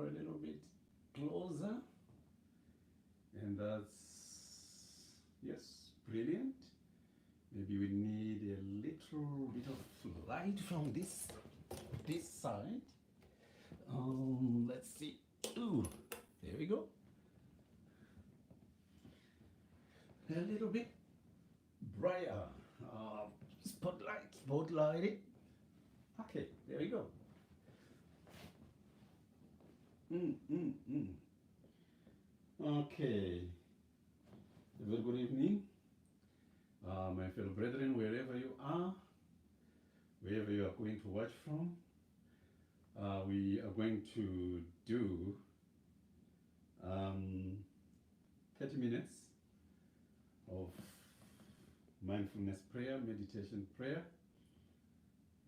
draw a little bit closer. And that's, yes, brilliant. Maybe we need a little bit of light from this side. Let's see. Ooh, there we go. A little bit brighter. Spotlight it. Okay, there we go. Okay. A very good evening, my fellow brethren, wherever you are going to watch from. We are going to do 30 minutes of mindfulness prayer, meditation prayer,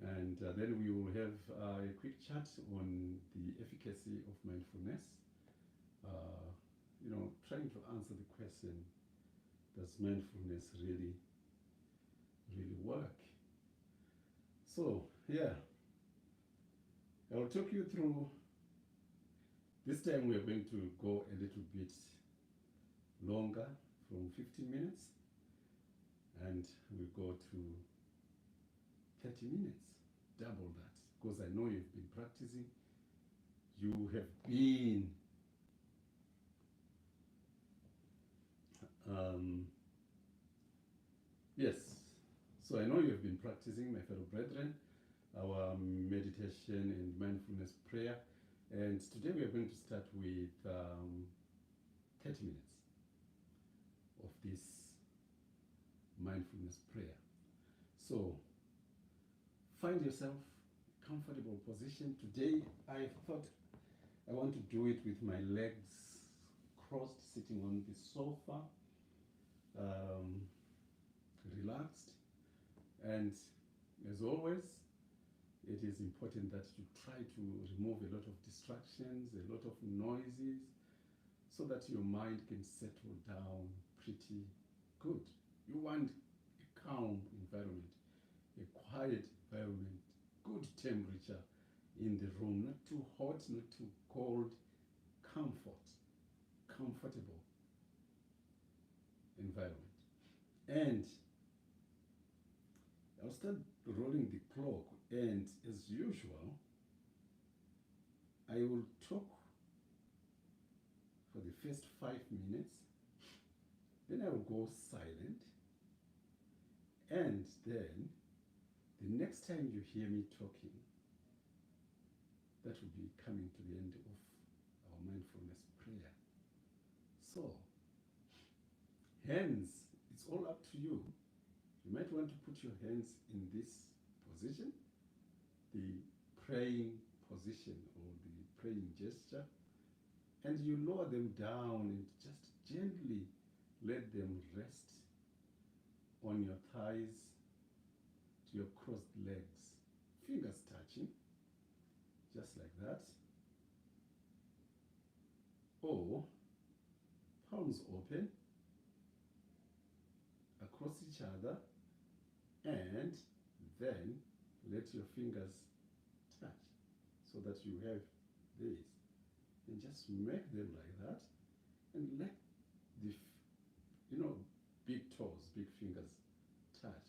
and then we will have a quick chat on the efficacy of mindfulness. Trying to answer the question, does mindfulness really work? So, yeah, I'll talk you through. This time we are going to go a little bit longer, from 15 minutes, and we'll go to 30 minutes, double that, because I know you've been practicing. You have been yes, so I know you have been practicing, my fellow brethren, our meditation and mindfulness prayer. And today we are going to start with 30 minutes of this mindfulness prayer. So find yourself a comfortable position. Today I thought I want to do it with my legs crossed, sitting on the sofa, relaxed. And as always, it is important that you try to remove a lot of distractions, a lot of noises, so that your mind can settle down pretty good. You want a calm environment, a quiet environment, good temperature in the room, not too hot, not too cold, comfortable environment. And I'll start rolling the clock, and as usual, I will talk for the first 5 minutes, then I will go silent, and then the next time you hear me talking, that will be coming to the end of our mindfulness prayer. So, hands, it's all up to you. You might want to put your hands in this position, the praying position or the praying gesture, and you lower them down and just gently let them rest on your thighs to your crossed legs, fingers touching, just like that, or palms open across each other, and then let your fingers touch so that you have this, and just make them like that, and let the big toes, big fingers touch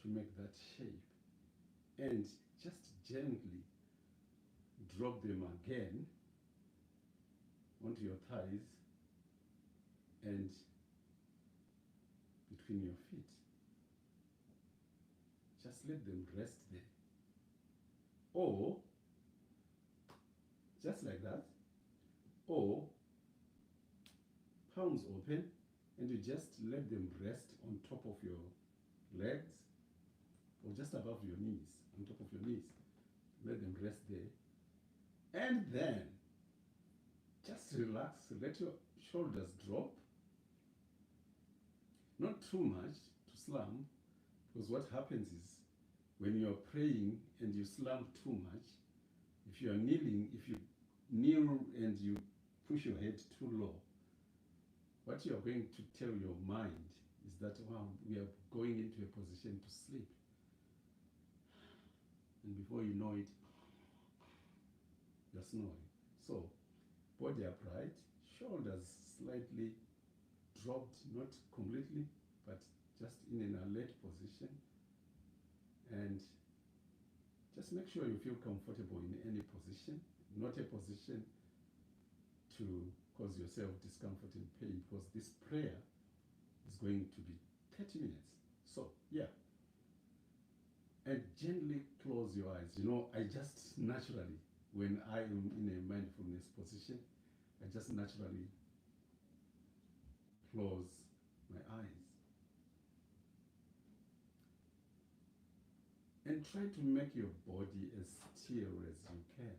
to make that shape, and just gently drop them again onto your thighs and between your feet. Just let them rest there. Or just like that. Or palms open, and you just let them rest on top of your legs, or just above your knees, on top of your knees. Let them rest there. And then just relax, let your shoulders drop. Not too much to slump, because what happens is when you're praying and you slump too much, if you are kneeling, if you kneel and you push your head too low, what you're going to tell your mind is that, wow, we are going into a position to sleep. And before you know it, you're snoring. So, body upright, shoulders slightly dropped, not completely, but just in an alert position. And just make sure you feel comfortable in any position, not a position to cause yourself discomfort and pain, because this prayer is going to be 30 minutes. So, yeah. And gently close your eyes. You know, I just naturally, when I am in a mindfulness position, I just naturally close my eyes. And try to make your body as still as you can.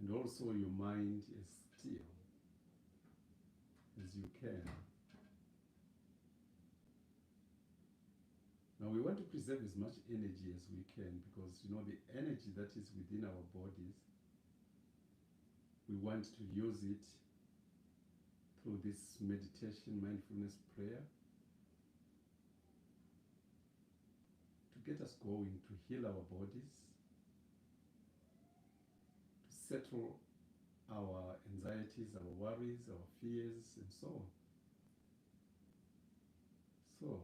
And also your mind as still as you can. Now we want to preserve as much energy as we can, because you know the energy that is within our bodies, we want to use it through this meditation, mindfulness prayer, to get us going, to heal our bodies, to settle our anxieties, our worries, our fears, and so on. So,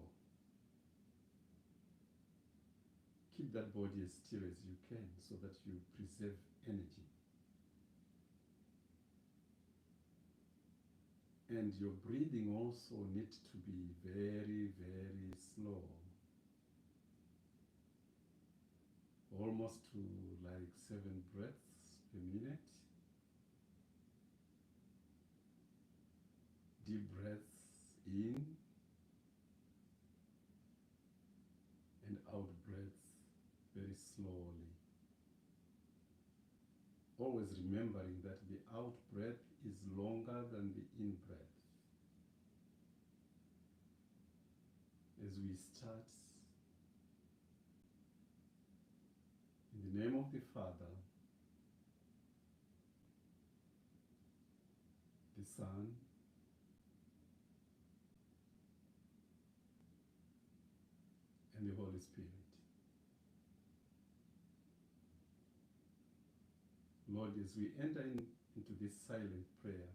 keep that body as still as you can so that you preserve energy. And your breathing also needs to be very, very slow. Almost to like 7 breaths per minute. Deep breaths in and out breaths very slowly. Always remembering that the out breath is longer than the in breath. As we start, in the name of the Father, the Son, and the Holy Spirit. Lord, as we enter into this silent prayer,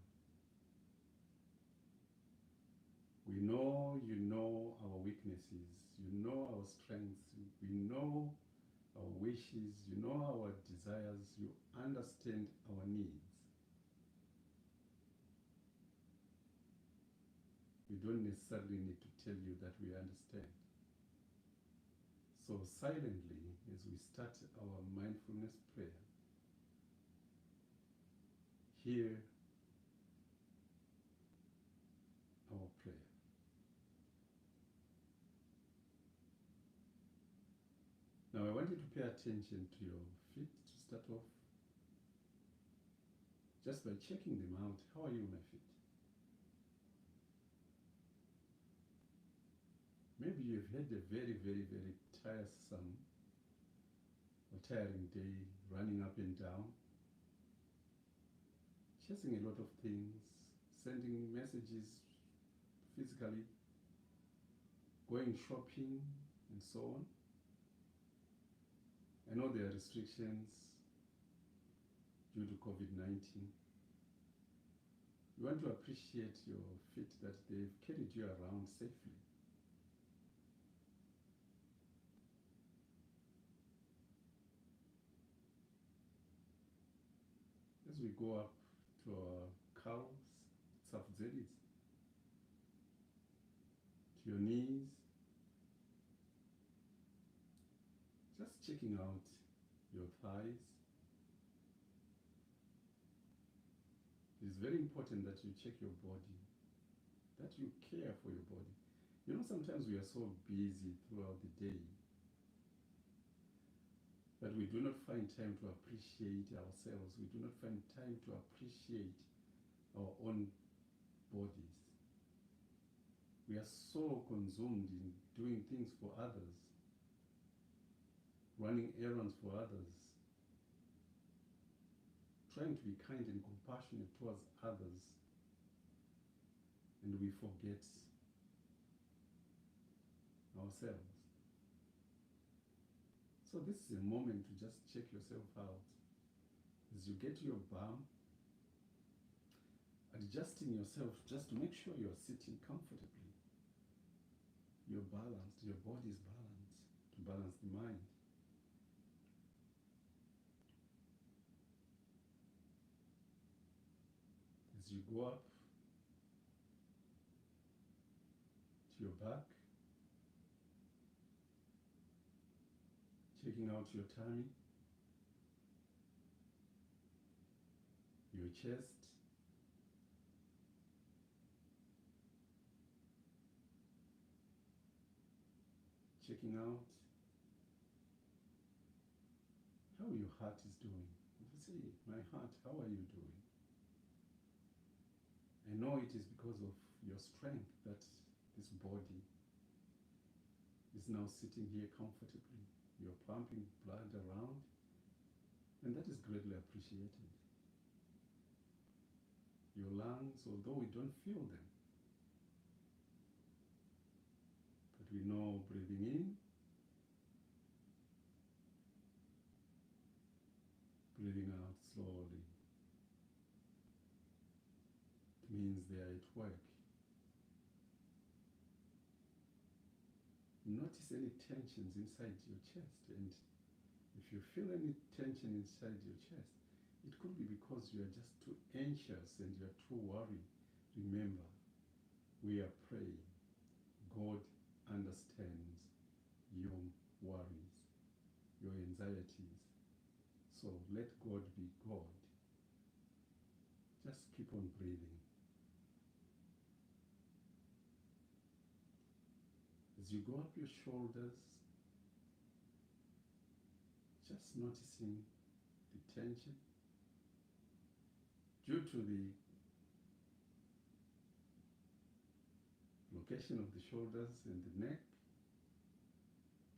we know you know our weaknesses, you know our strengths, we know our wishes, you know our desires, you understand our needs. We don't necessarily need to tell you that we understand. So silently, as we start our mindfulness prayer, hear our prayer. Now I want you to pay attention to your feet to start off. Just by checking them out, how are you, my feet? Maybe you've had a very, very, very tiresome or tiring day, running up and down, chasing a lot of things, sending messages physically, going shopping, and so on. I know there are restrictions due to COVID-19. You want to appreciate your feet, that they've carried you around safely. As we go up to our calves, tzafzelis, to your knees, just checking out your thighs. It's very important that you check your body, that you care for your body. You know, sometimes we are so busy throughout the day that we do not find time to appreciate ourselves. We do not find time to appreciate our own bodies. We are so consumed in doing things for others, running errands for others, trying to be kind and compassionate towards others, and we forget ourselves. So this is a moment to just check yourself out. As you get your balm, adjusting yourself just to make sure you're sitting comfortably. You're balanced, your body is balanced, to balance the mind. As you go up to your back, checking out your tummy, your chest, checking out how your heart is doing. You say, my heart, how are you doing? I know it is because of your strength that this body is now sitting here comfortably. You're pumping blood around, and that is greatly appreciated. Your lungs, although we don't feel them, but we know breathing in, breathing out slowly, it means they are at work. Notice any tensions inside your chest, and if you feel any tension inside your chest, it could be because you are just too anxious and you are too worried. Remember, we are praying. God understands your worries, your anxieties. So let God be God. Just keep on breathing. As you go up your shoulders, just noticing the tension due to the location of the shoulders and the neck.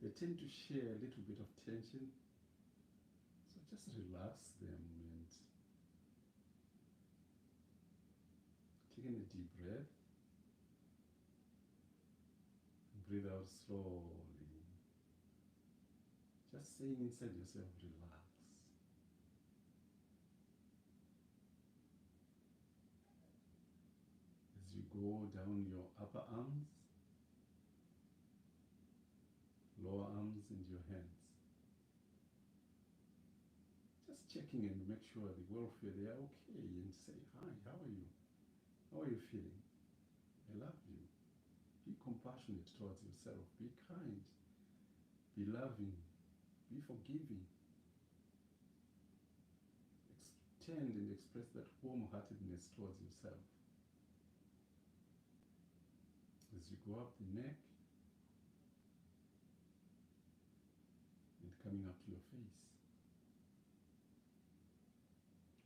They tend to share a little bit of tension, so just relax them and taking a deep breath. Breathe out slowly. Just saying inside yourself, relax. As you go down your upper arms, lower arms, and your hands. Just checking and make sure the welfare, they are okay, and say, hi, how are you? How are you feeling? I love you. Be compassionate towards yourself. Be kind. Be loving. Be forgiving. Extend and express that warm-heartedness towards yourself. As you go up the neck and coming up to your face.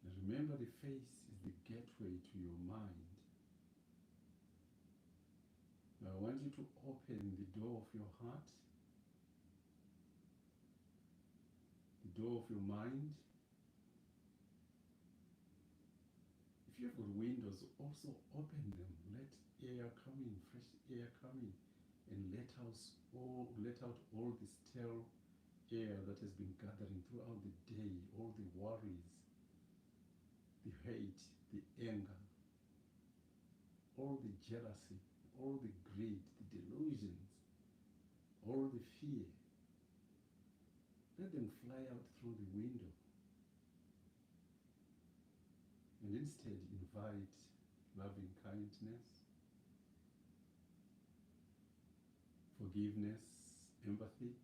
And remember, the face is the gateway to your mind. Now I want you to open the door of your heart, the door of your mind. If you have got windows, also open them. Let air come in, fresh air come in, and let out all the stale air that has been gathering throughout the day, all the worries, the hate, the anger, all the jealousy, all the greed, the delusions, all the fear. Let them fly out through the window. And instead invite loving kindness, forgiveness, empathy,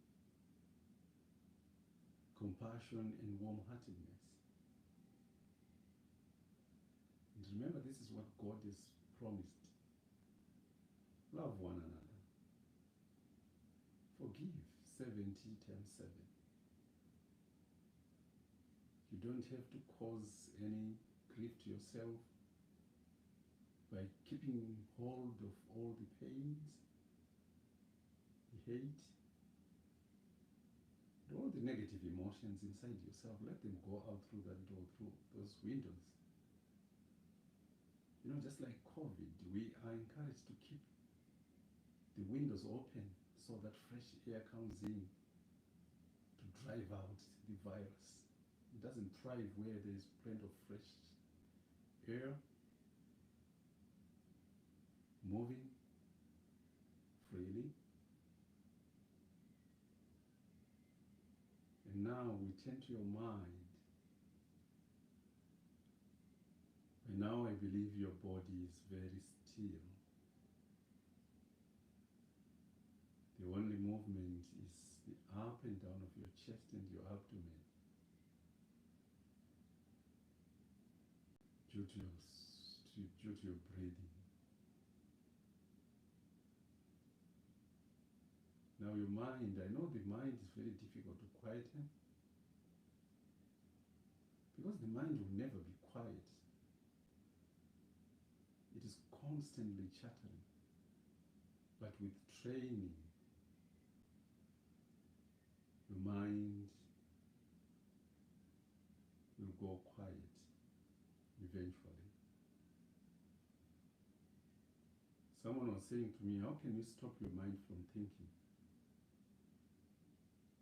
compassion, and warm-heartedness. And remember, this is what God has promised. Love one another. Forgive 70 times 7. You don't have to cause any grief to yourself by keeping hold of all the pains, the hate, and all the negative emotions inside yourself. Let them go out through that door, through those windows. You know, just like COVID, we are encouraged to keep the windows open so that fresh air comes in to drive out the virus. It doesn't thrive where there is plenty of fresh air moving freely. And now we turn to your mind. And now I believe your body is very still. The only movement is the up and down of your chest and your abdomen due to your breathing. Now your mind, I know the mind is very difficult to quieten because the mind will never be quiet. It is constantly chattering. But with training, your mind will go quiet eventually. Someone was saying to me, how can you stop your mind from thinking?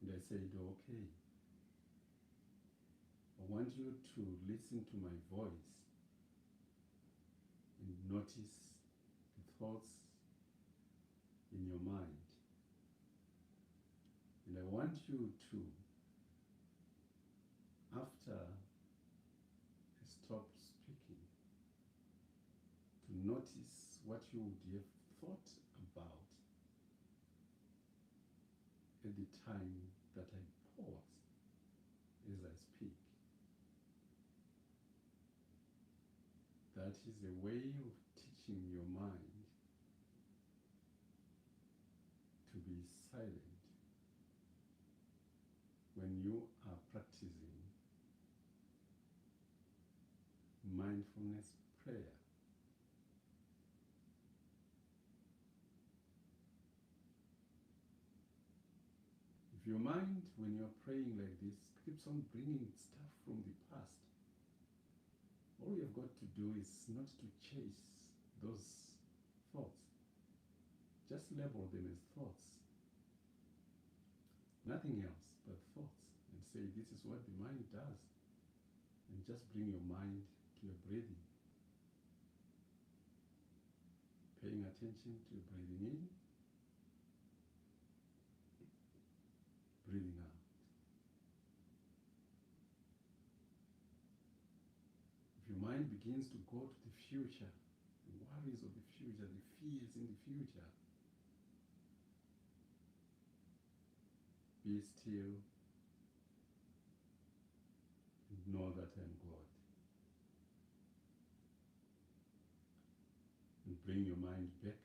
And I said, okay, I want you to listen to my voice and notice the thoughts in your mind. And I want you to, after I stop speaking, to notice what you would have thought about at the time that I pause as I speak. That is a way of teaching your mind to be silent when you are practicing mindfulness prayer. If your mind, when you're praying like this, keeps on bringing stuff from the past, all you've got to do is not to chase those thoughts. Just label them as thoughts. Nothing else but thoughts. And say, this is what the mind does. And just bring your mind to your breathing. Paying attention to breathing in, breathing out. If your mind begins to go to the future, the worries of the future, the fears in the future, be still and know that I am God. And bring your mind back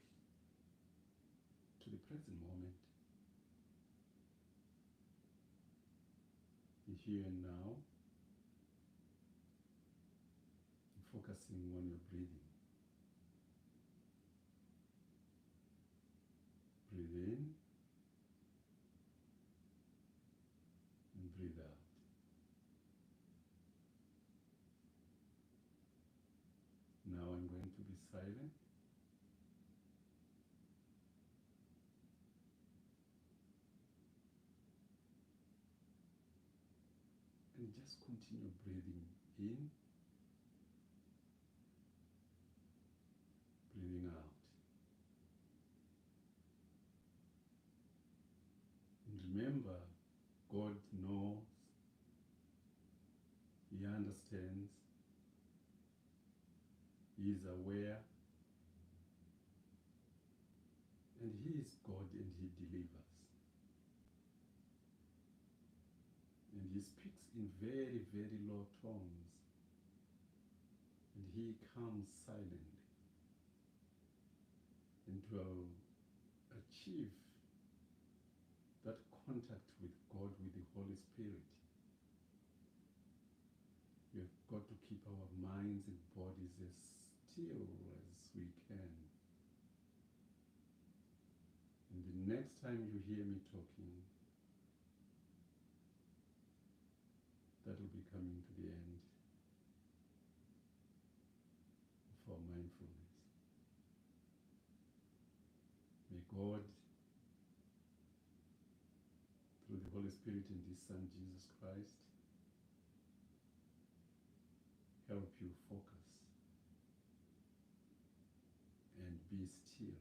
to the present moment, the here and now, and focusing on your breathing. Breathe in and breathe out. Now I'm going to be silent. And just continue breathing in, breathing out. And remember, God knows, He understands, He is aware, and He is God and He delivers. And He speaks in very, very low tones, and He comes silently. And to achieve that contact with God, with the Holy Spirit, we have got to keep our minds and bodies as still as we can. And the next time you hear me talking, that will be coming to the end of our mindfulness. May God, through the Holy Spirit and His Son Jesus Christ, help you focus and be still.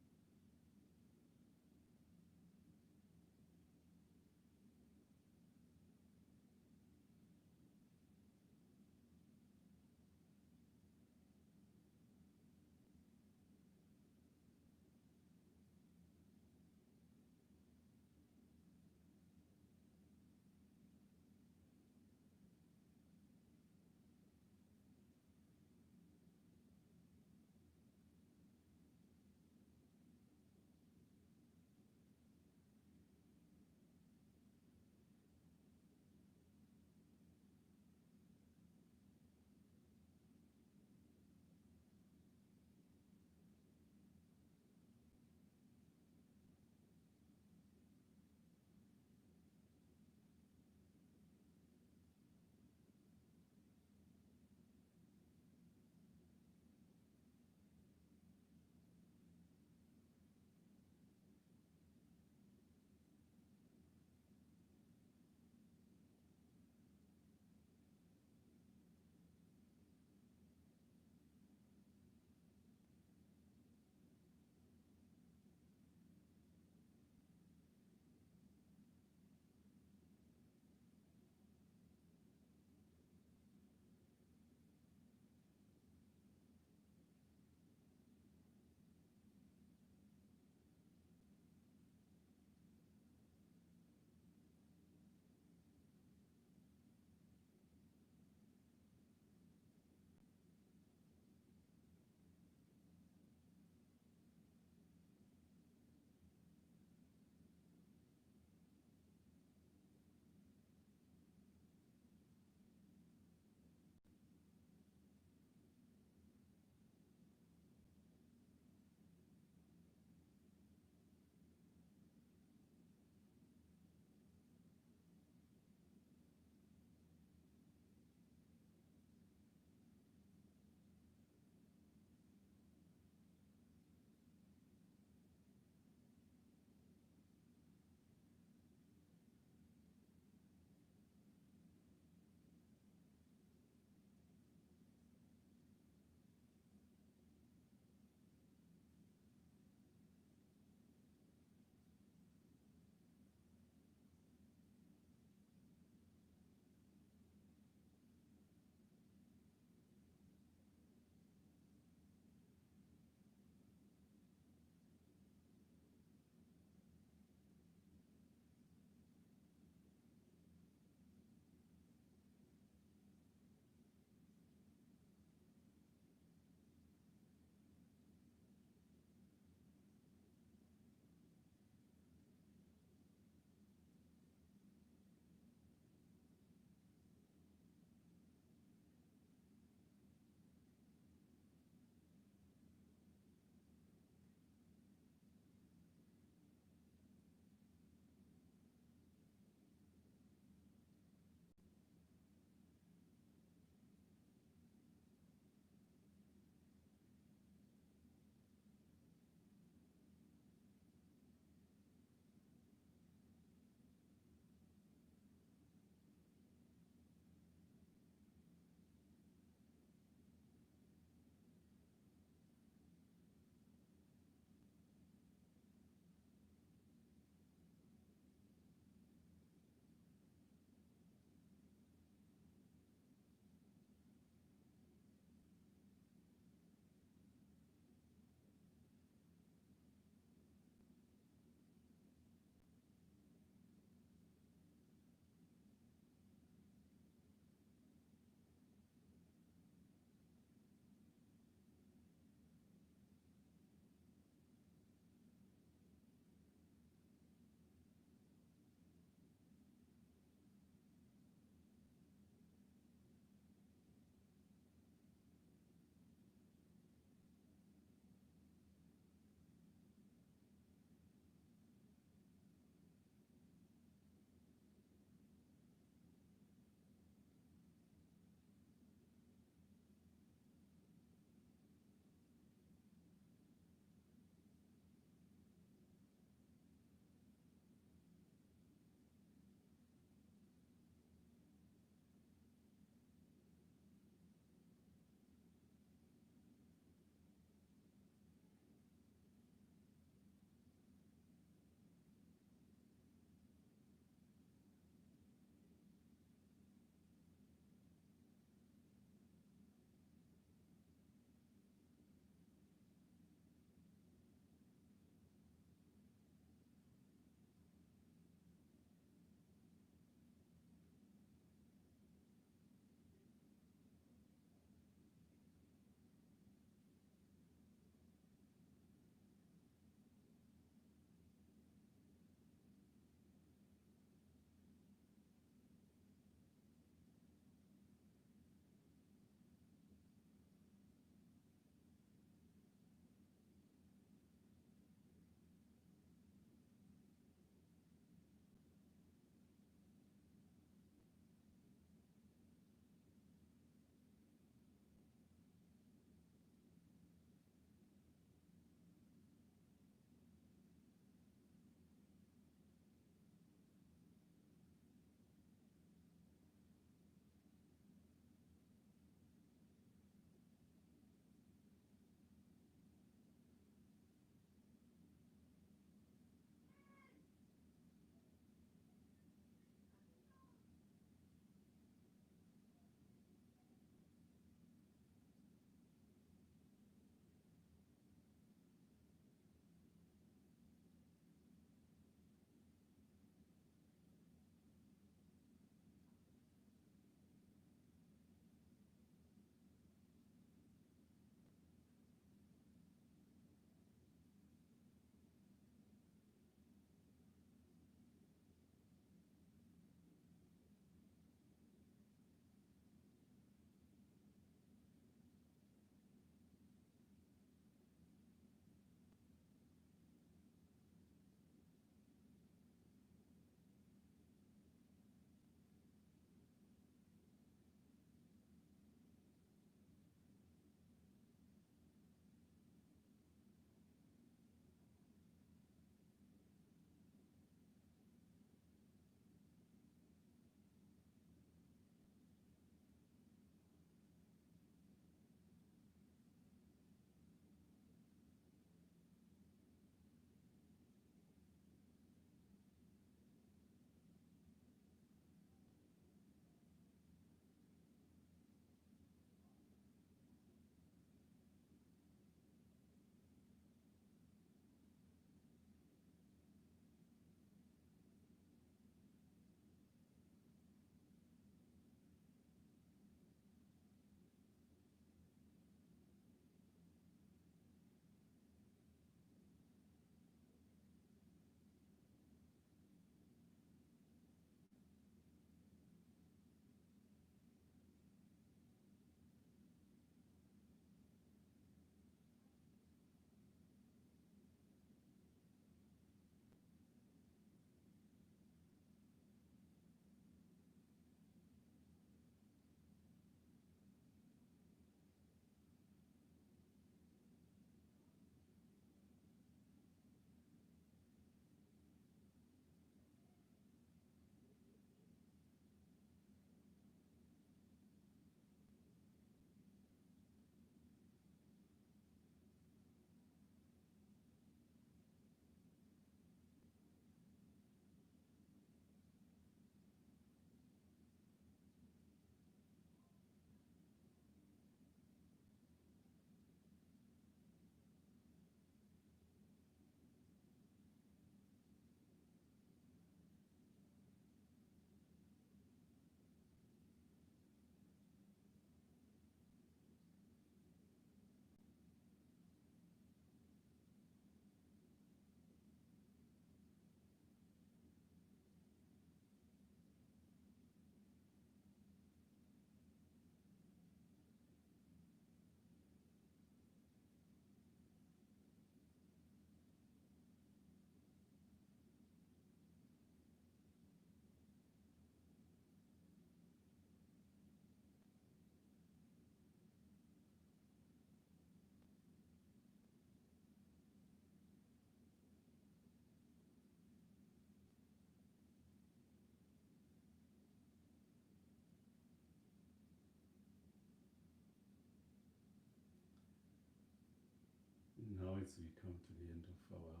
as we come to the end of our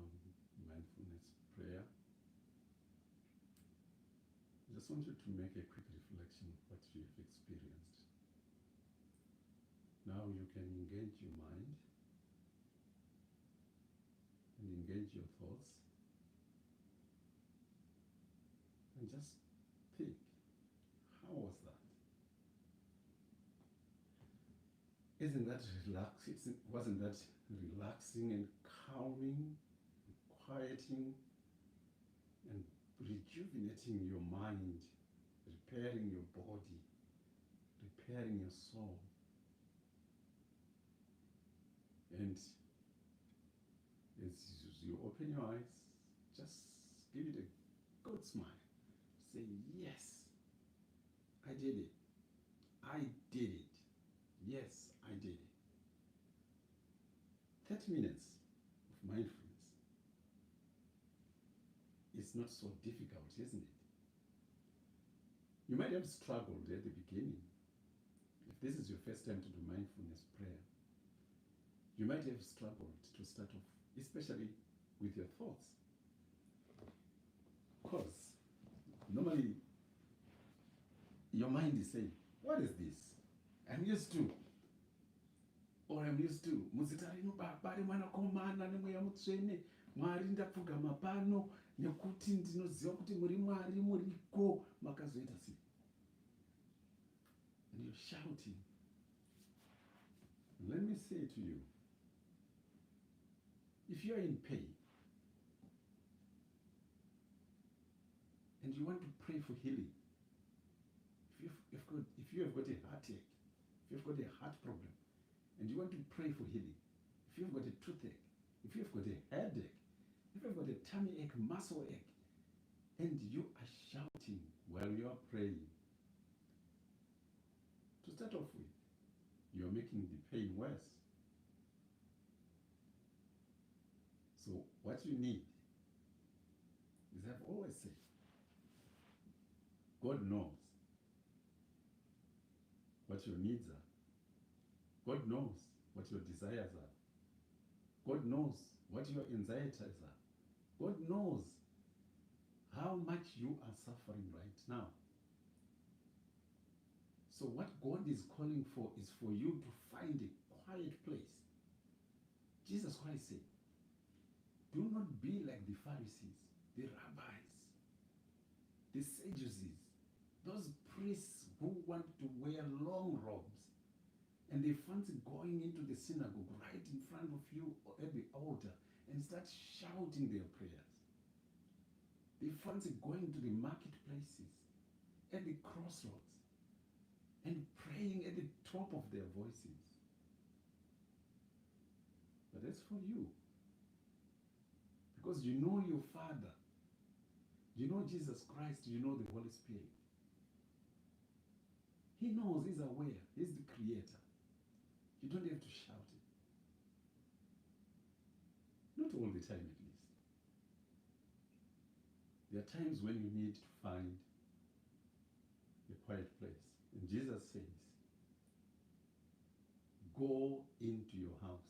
mindfulness prayer, I just want you to make a quick reflection of what you've experienced. Now you can engage your mind and engage your thoughts and just think, how was that? Isn't that relaxing? Wasn't that relaxing and calming, and quieting, and rejuvenating your mind, repairing your body, repairing your soul? And as you open your eyes, just give it a good smile. Say, yes, I did it. I did it. Yes, I did it. 30 minutes of mindfulness. It's not so difficult, isn't it? You might have struggled at the beginning. If this is your first time to do mindfulness prayer, you might have struggled to start off, especially with your thoughts. Because normally your mind is saying, what is this? I'm used to, or I'm used to, muzita rino baba remwanakomana nemweya mutsvene, Mwari ndapfugama pano nekuti ndinoziva kuti muri Mwari muriko makazoita sei. And you're shouting. Let me say to you, if you're in pain and you want to pray for healing, if you have got a heartache, if you've got a heart problem, and you want to pray for healing, if you've got a toothache, if you've got a headache, if you've got a tummy ache, muscle ache, and you are shouting while you are praying, to start off with, you are making the pain worse. So what you need is, I've always said, God knows what your needs are. God knows what your desires are. God knows what your anxieties are. God knows how much you are suffering right now. So what God is calling for is for you to find a quiet place. Jesus Christ said, do not be like the Pharisees, the rabbis, the Sadducees, those priests who want to wear long robes, and they fancy going into the synagogue right in front of you at the altar and start shouting their prayers. They fancy going to the marketplaces, at the crossroads, and praying at the top of their voices. But as for you, because you know your Father, you know Jesus Christ, you know the Holy Spirit. He knows, he's aware, he's the creator. You don't have to shout it. Not all the time, at least. There are times when you need to find a quiet place. And Jesus says, go into your house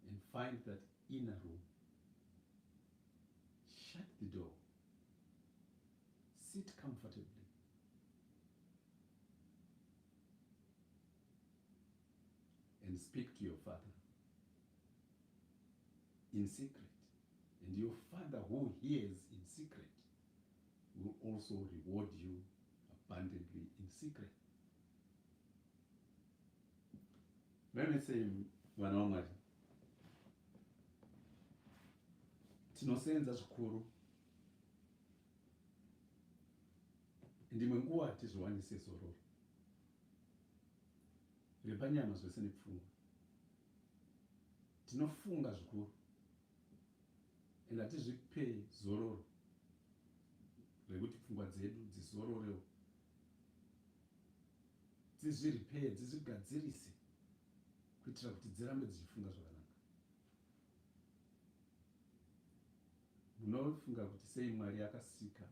and find that inner room. Shut the door. Sit comfortably. And speak to your Father in secret. And your Father who hears in secret will also reward you abundantly in secret. Let me say, mwana waMwari, tinosenza zvikuru. Ndimwe nguva tizovanise zororo repanyama zvese nepfungwa. Tinofunga zvikuru ende hatizvipe zororo rekuti pfungwa dzedu dzizororewo, dzizviripeye, dzizvigadzirise kuitira kuti dzirambe dzichifunga zvakanaka. Munofunga kuti sei Mwari akasika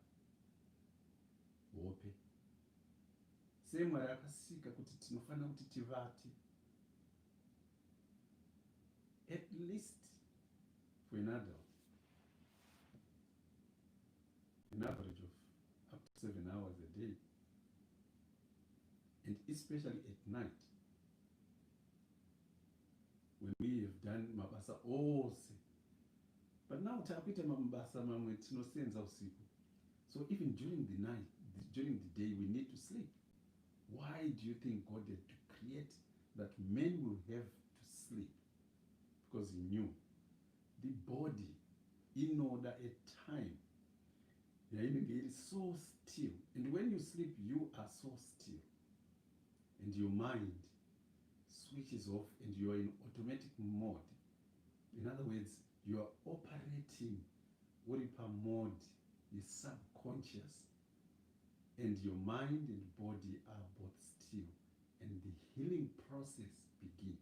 hope, sei Mwari akasika kuti tinofanira kuti tivate. at least for an adult, an average of up to 7 hours a day, and especially at night when we have done mabasa ose. But now takuita mabasa mamwe tinosenza usiku. So even during the night, during the day, we need to sleep. Why do you think God had to create that men will have to sleep? Because he knew the body, in order at time, is so still. And when you sleep, you are so still. And your mind switches off and you are in automatic mode. In other words, you are operating Woripa mode, is subconscious. And your mind and body are both still. And the healing process begins.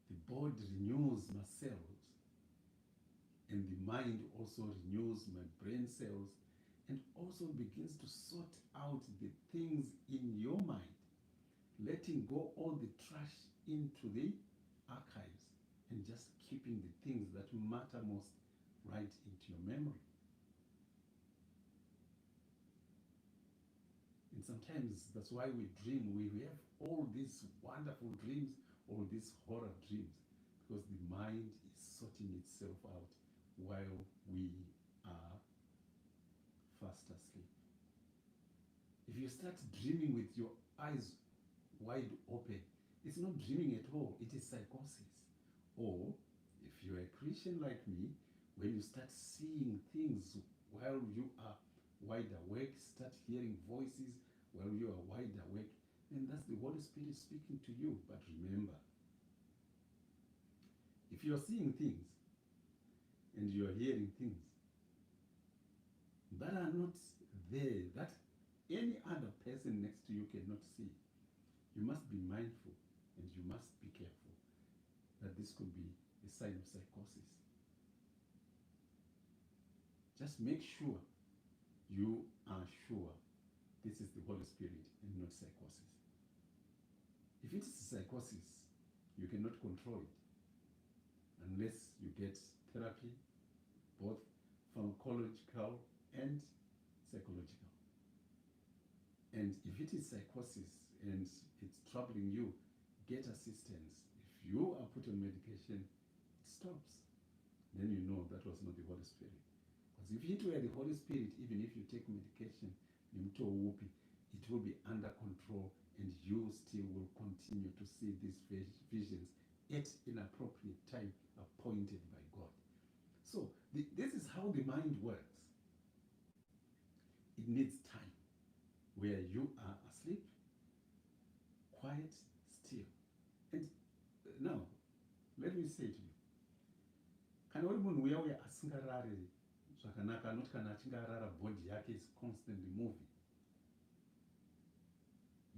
The body renews my cells. And the mind also renews my brain cells. And also begins to sort out the things in your mind. Letting go all the trash into the archives. And just keeping the things that matter most right into your memory. And sometimes that's why we dream. We have all these wonderful dreams, all these horror dreams, because the mind is sorting itself out while we are fast asleep. If you start dreaming with your eyes wide open, it's not dreaming at all, it is psychosis. Or if you're a Christian like me, when you start seeing things while you are wide awake, start hearing voices while you are wide awake, then that's the Holy Spirit speaking to you. But remember, if you're seeing things and you're hearing things that are not there, that any other person next to you cannot see, you must be mindful and you must be careful that this could be a sign of psychosis. Just make sure you are sure this is the Holy Spirit and not psychosis. If it is psychosis, you cannot control it unless you get therapy, both pharmacological and psychological. And if it is psychosis and it's troubling you, get assistance. If you are put on medication, it stops. Then you know that was not the Holy Spirit. Because if it were the Holy Spirit, even if you take medication, it will be under control and you still will continue to see these visions at an appropriate time appointed by God. So this is how the mind works. It needs time where you are asleep, quiet, still. And now, let me say to you, kana uri munhu uya asingarari zvakanaka, anoti kana achinge arara body yake is constantly moving,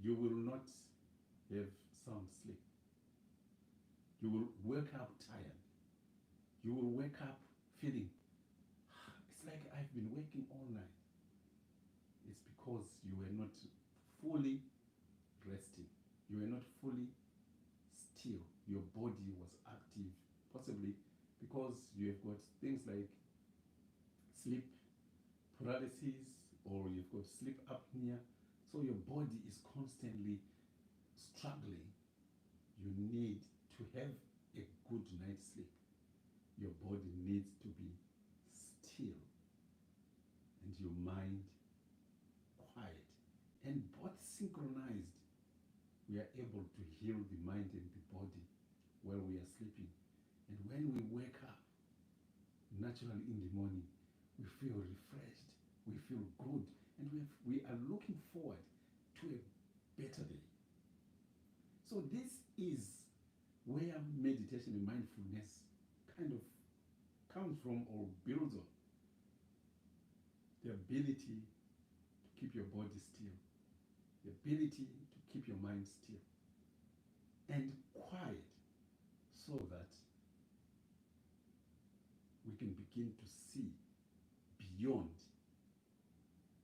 you will not have sound sleep. You will wake up tired. You will wake up feeling, it's like I've been waking all night. It's because you were not fully resting. You were not fully still. Your body was active, possibly because you have got things like sleep paralysis or you've got sleep apnea. So your body is constantly struggling. You need to have a good night's sleep. Your body needs to be still and your mind quiet, and both synchronized. We are able to heal the mind and the body while we are sleeping. And when we wake up, naturally in the morning, we feel refreshed, we feel good, and we are looking forward to a better day. So this is where meditation and mindfulness kind of comes from or builds on. The ability to keep your body still, the ability to keep your mind still and quiet, so that we can begin to see beyond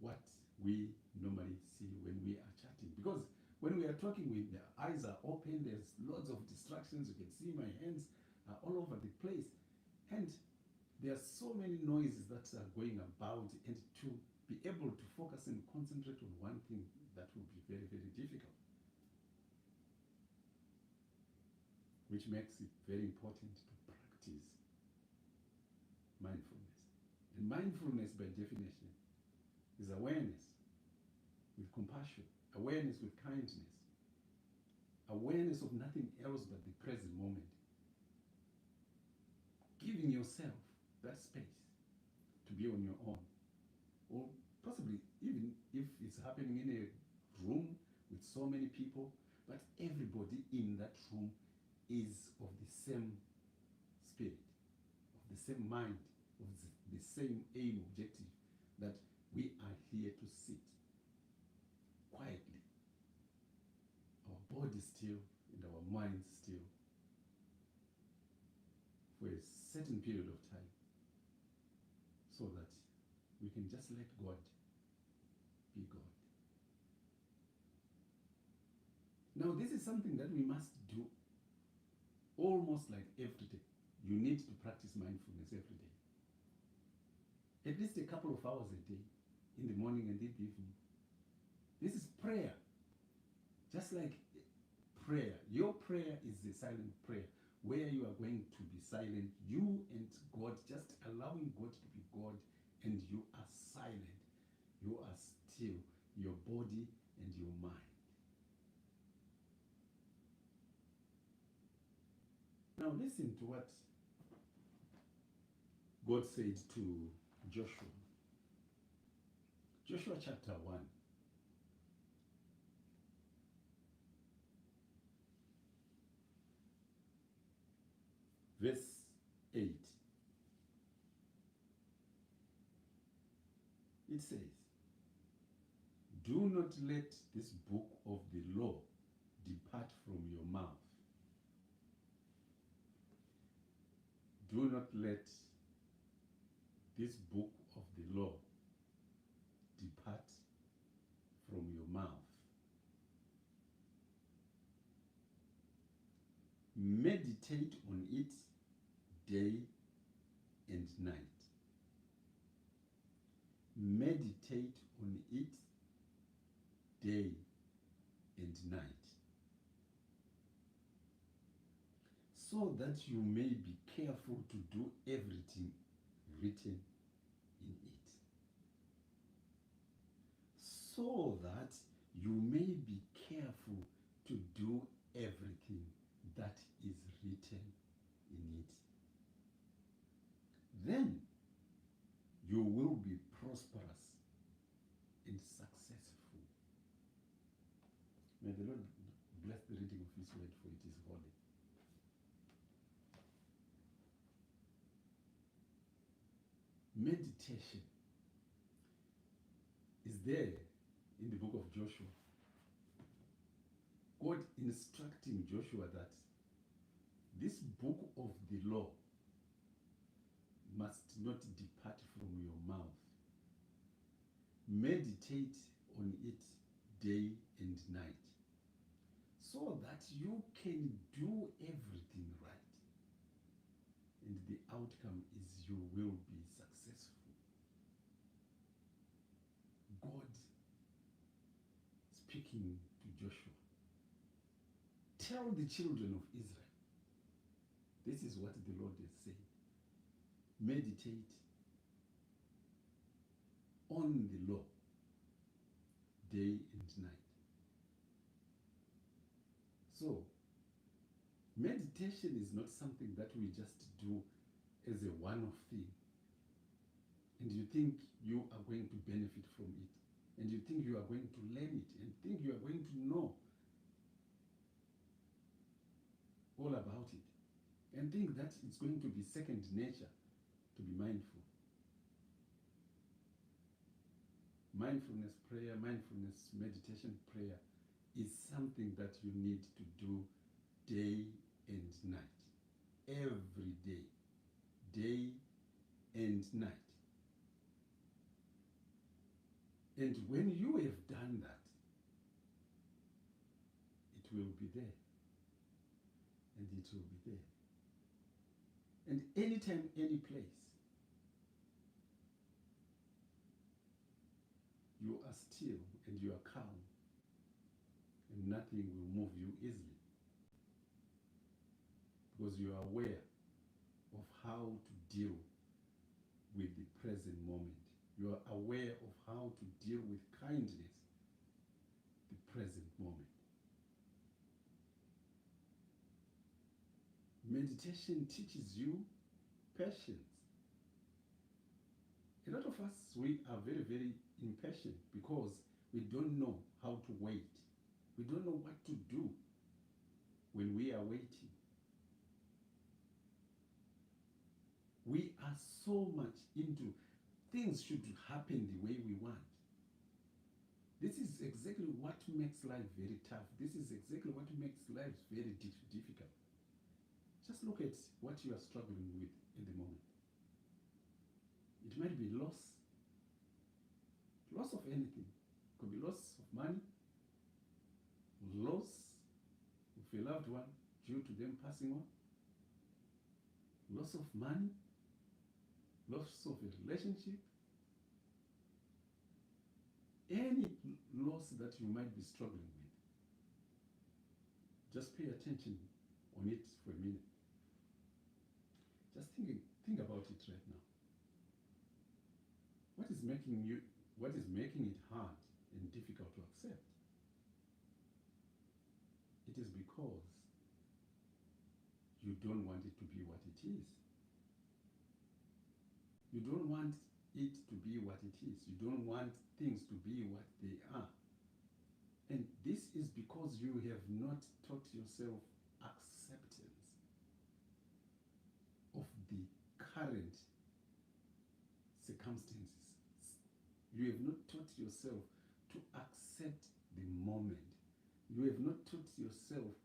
what we normally see when we are chatting. Because When we are talking, the eyes are open, there's lots of distractions. You can see my hands are all over the place. And there are so many noises that are going about, and to be able to focus and concentrate on one thing, that will be very, very difficult. Which makes it very important to practice mindfulness. And mindfulness, by definition, is awareness with compassion, awareness with kindness, awareness of nothing else but the present moment. Giving yourself that space to be on your own, or possibly even if it's happening in a room with so many people, but everybody in that room is of the same spirit, of the same mind, of the same aim, objective, that we are here to sit quietly, our body still and our minds still, for a certain period of time, so that we can just let God be God. Now, this is something that we must do almost like every day. You need to practice mindfulness every day. At least a couple of hours a day, in the morning and in the evening. This is prayer. Just like prayer. Your prayer is a silent prayer, where you are going to be silent, you and God, just allowing God to be God, and you are silent. You are still, your body and your mind. Now listen to what God said to Joshua. Joshua chapter 1. Verse 8. It says, "Do not let this book of the law depart from your mouth. Do not let this book of the law depart from your mouth. Meditate on it day and night. Meditate on it day and night, so that you may be careful to do everything written in it. So that you may be careful to do everything that is written in it. Then you will be prosperous and successful." May the Lord bless the reading of His word, for it is holy. Meditation is there in the book of Joshua. God instructing Joshua that this book of the law must not depart from your mouth. Meditate on it day and night, so that you can do everything right. And the outcome is you will be successful. God speaking to Joshua. Tell the children of Israel, this is what the Lord has said. Meditate on the law day and night. So, meditation is not something that we just do as a one-off thing, and you think you are going to benefit from it, and you think you are going to learn it, and think you are going to know all about it, and think that it's going to be second nature to be mindful. Mindfulness prayer, mindfulness meditation prayer is something that you need to do day and night. Every day. Day and night. And when you have done that, will be there. And it will be there. And anytime, any place, you are still and you are calm, and nothing will move you easily, because you are aware of how to deal with the present moment. You are aware of how to deal with kindness the present moment. Meditation teaches you patience. A lot of us, we are very, very impatient because we don't know how to wait. We don't know what to do when we are waiting. We are so much into things should happen the way we want. This is exactly what makes life very tough. This is exactly what makes life very difficult. Just look at what you are struggling with in the moment. It might be loss of anything. It could be loss of money, loss of a loved one due to them passing on, loss of money, loss of a relationship, any loss that you might be struggling with. Just pay attention on it for a minute. Just think about it right now. What is making it hard and difficult to accept? It is because you don't want it to be what it is. You don't want it to be what it is. You don't want things to be what they are. And this is because you have not taught yourself acceptance of the current circumstances. You have not taught yourself to accept the moment. You have not taught yourself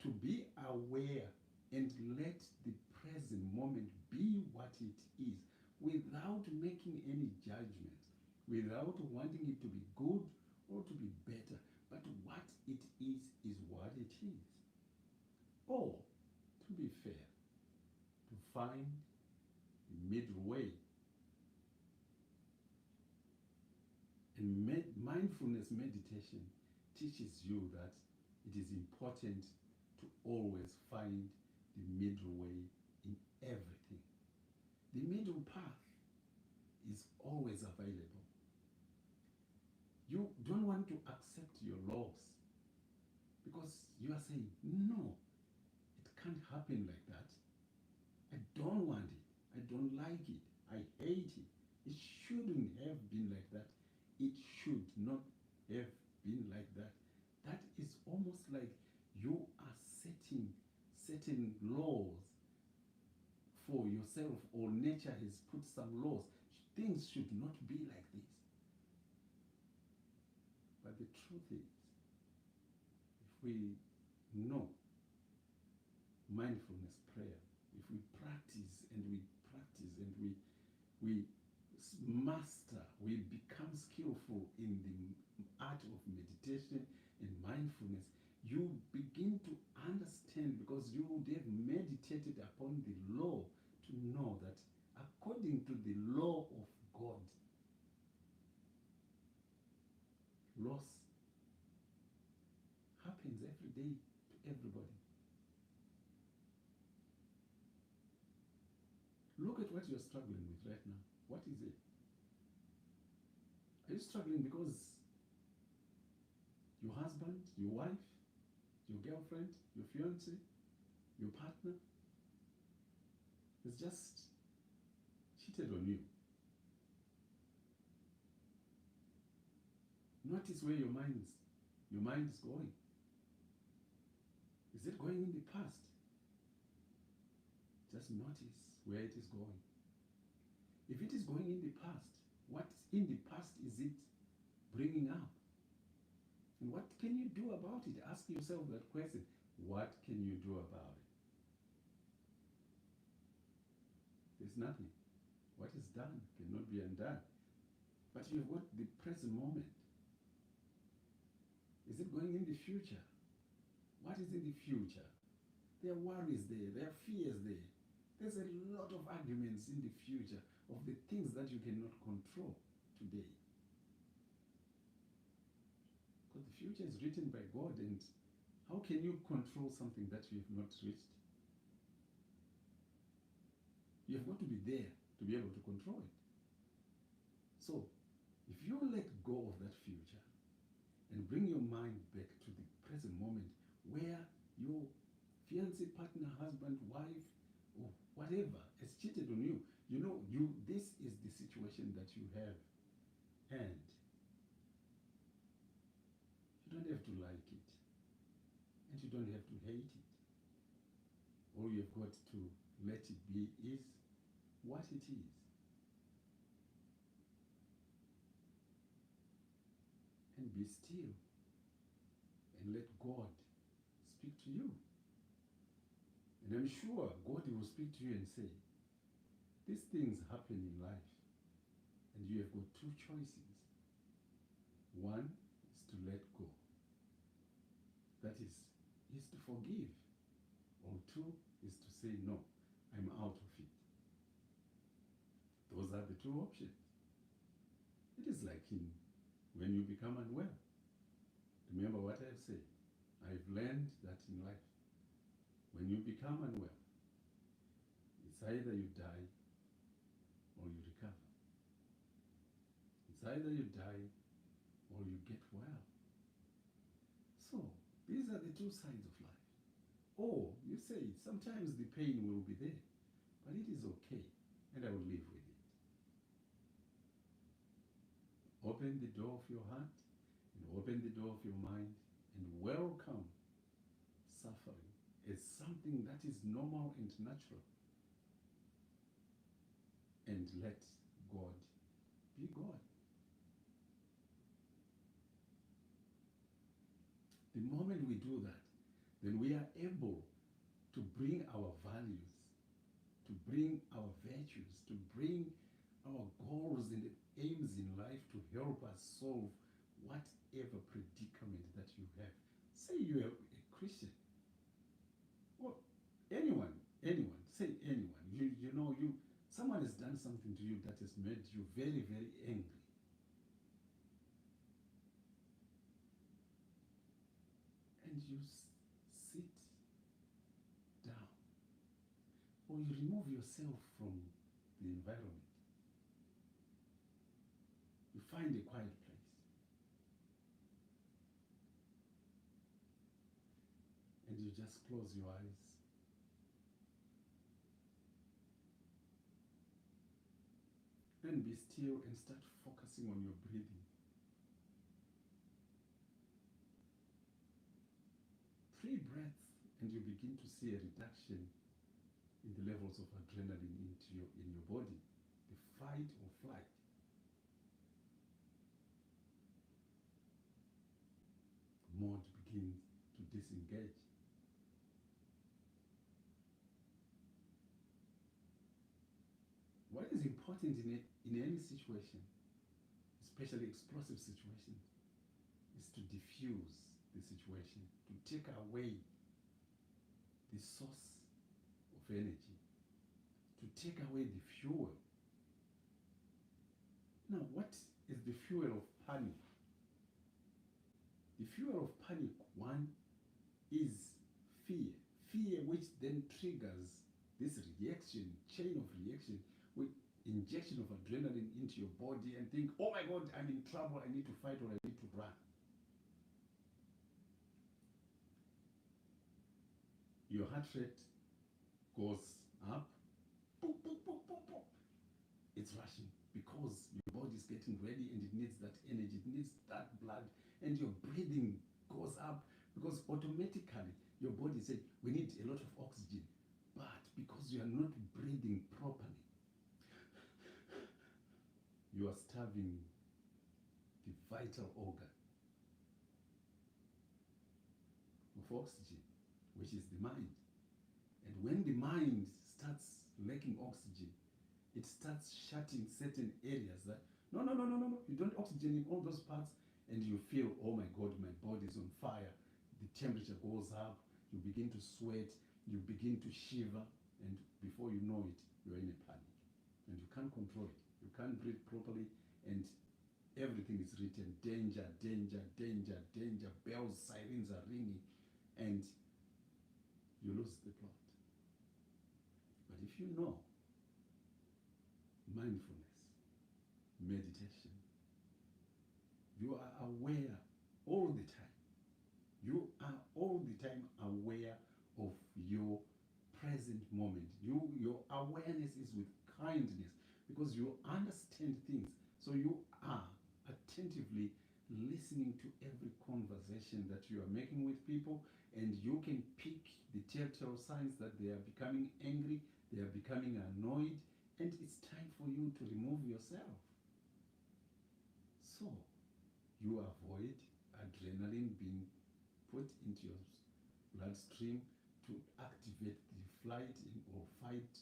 to be aware and let the present moment be what it is, without making any judgment, without wanting it to be good or to be better. But what it is what it is. Or, to be fair, to find the middle way. And mindfulness meditation teaches you that it is important to always find the middle way in everything. The middle path is always available. You don't want to accept your loss because you are saying, no, it can't happen like that. I don't want it. I don't like it. I hate it. It shouldn't have been like that. It should not have been like that. That is almost like you are setting certain laws for yourself, or nature has put some laws. Things should not be like this. But the truth is, if we know mindfulness prayer, if we practice and we master, we become skillful in the art of meditation and mindfulness, you begin to understand, because you would have meditated upon the law, to know that according to the law of God, loss happens every day to everybody. Look at what you're struggling with right now. What is it? Are you struggling because your husband, your wife, your girlfriend, your fiance, your partner has just cheated on you? Notice where your mind is going. Is it going in the past? Just notice where it is going. If it is going in the past, what in the past is it bringing up? And what can you do about it? Ask yourself that question. What can you do about it? There's nothing. What is done cannot be undone. But you've got the present moment. Is it going in the future? What is in the future? There are worries there, there are fears there. There's a lot of arguments in the future of the things that you cannot control today. Because the future is written by God, and how can you control something that you have not reached? You have got to be there to be able to control it. So, if you let go of that future and bring your mind back to the present moment where your fiancé, partner, husband, wife, or whatever has cheated on you, this is the situation that you have, and you don't have to like it, and you don't have to hate it. All you've got to let it be is what it is. And be still and let God speak to you. And I'm sure God will speak to you and say, these things happen in life, and you have got two choices. One is to let go. That is to forgive. Or two is to say, no, I'm out of it. Those are the two options. It is like when you become unwell. Remember what I've said. I've learned that in life, when you become unwell, it's either you die or you recover. It's either you die or you get well. So, these are the two sides of life. Or, you say, sometimes the pain will be there, but it is okay, and I will live with it. Open the door of your heart, and open the door of your mind, and welcome suffering as something that is normal and natural. And let God be God. The moment we do that, then we are able to bring our values, to bring our virtues, to bring our goals and aims in life to help us solve whatever predicament that you have. Say you are a Christian, or anyone, say anyone. Someone has done something to you that has made you very, very angry. And you sit down, or you remove yourself from the environment. You find a quiet place, and you just close your eyes. And be still and start focusing on your breathing. 3 breaths, and you begin to see a reduction in the levels of adrenaline in your body, the fight or flight. Mode begins to disengage. What is important in any situation, especially explosive situations, is to diffuse the situation, to take away the source of energy, to take away the fuel. Now, what is the fuel of panic? The fuel of panic, one, is fear. Fear which then triggers this reaction, chain of reaction, with injection of adrenaline into your body and think, oh my God, I'm in trouble, I need to fight or I need to run. Your heart rate goes up, boop, boop, boop, boop, boop. It's rushing because your body is getting ready and it needs that energy, it needs that blood, and your breathing goes up because automatically your body says, we need a lot of oxygen. But because you are not breathing properly, you are starving the vital organ of oxygen, which is the mind. And when the mind starts lacking oxygen, it starts shutting certain areas that, no, you don't oxygen in all those parts, and you feel, oh my God, my body is on fire. the temperature goes up, you begin to sweat, you begin to shiver, and before you know it, you're in a panic. And you can't control it. You can't breathe properly, and everything is written, danger, danger, danger, danger, bells, sirens are ringing, and you lose the plot. But if you know mindfulness, meditation, you are aware all the time. You are all the time aware of your present moment. Your awareness is with kindness because you understand things. So you are attentively listening to every conversation that you are making with people, and you can pick the telltale signs that they are becoming angry, they are becoming annoyed, and it's time for you to remove yourself. So you avoid adrenaline being put into your bloodstream to activate the flight or fight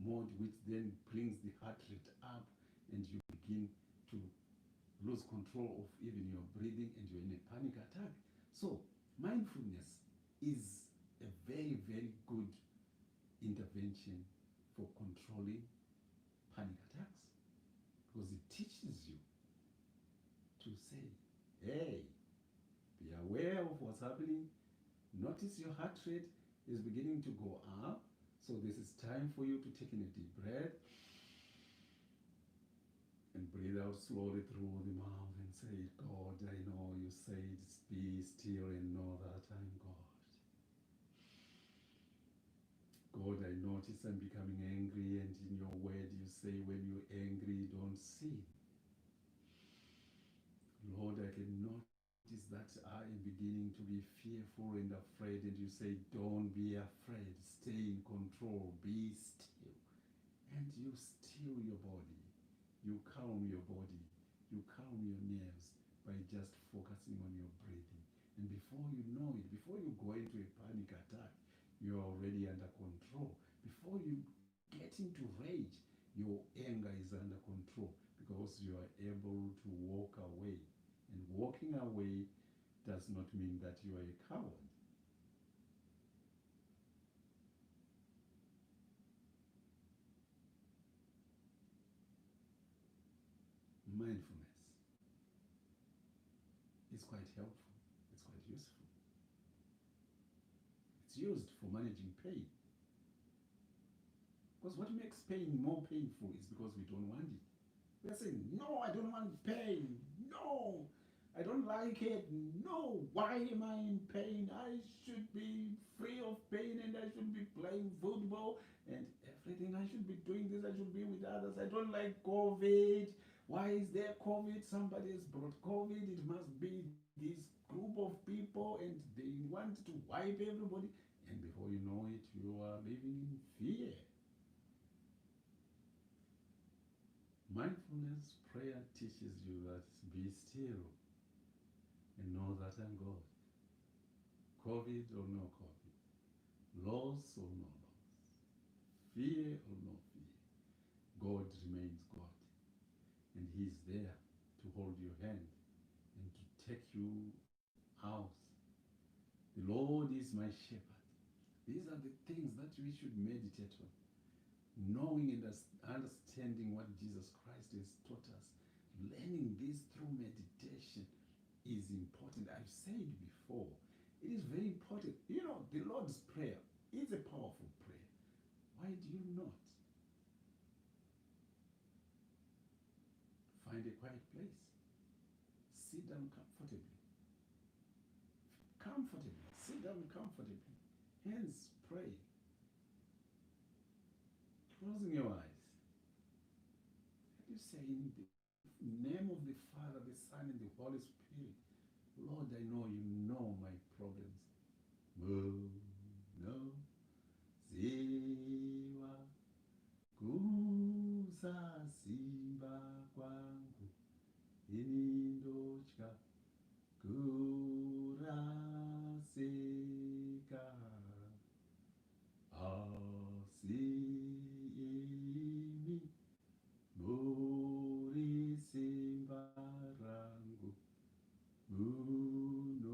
mode, which then brings the heart rate up, and you begin to lose control of even your breathing, and you're in a panic attack. So mindfulness is a very, very good intervention for controlling panic attacks, because it teaches you to say, hey, be aware of what's happening. Notice your heart rate is beginning to go up. So this is time for you to take in a deep breath and breathe out slowly through the mouth and say, God, I know you said, be still and know that I'm God. God, I notice I'm becoming angry, and in your word you say when you're angry, don't sin. Lord, I can notice that I am beginning to be fearful and afraid, and you say, don't be afraid, stay in control, be still. And you still your body, you calm your body, you calm your nerves by just focusing on your breathing. And before you know it, before you go into a panic attack, you're already under control. Before you get into rage, your anger is under control because you are able to walk away. And walking away does not mean that you are a coward. Mindfulness is quite helpful. It's quite useful. It's used for managing pain. Because what makes pain more painful is because we don't want it. We are saying, no, I don't want pain. No, I don't like it. No, why am I in pain? I should be free of pain, and I should be playing football and everything. I should be doing this. I should be with others. I don't like COVID. Why is there COVID? Somebody has brought COVID. It must be this group of people, and they want to wipe everybody. And before you know it, you are living in fear. Mindfulness prayer teaches you that be still and know that I'm God. COVID or no COVID, loss or no loss, fear or no fear, God remains God. And He's there to hold your hand and to take you out. The Lord is my shepherd. These are the things that we should meditate on. Knowing and understanding what Jesus Christ has taught us, learning this through meditation is important. I've said before, it is very important. You know, the Lord's Prayer is a powerful prayer. Why do you not find a quiet place? Sit down comfortably. Sit down comfortably. Hands pray. Closing your eyes. You say, in the name of the Father, the Son, and the Holy Spirit, Lord, I know you know my problems. No, ziwa kusasimba kwangu, inindotya kurasika, asi imi muri simba rangu, munondiyedza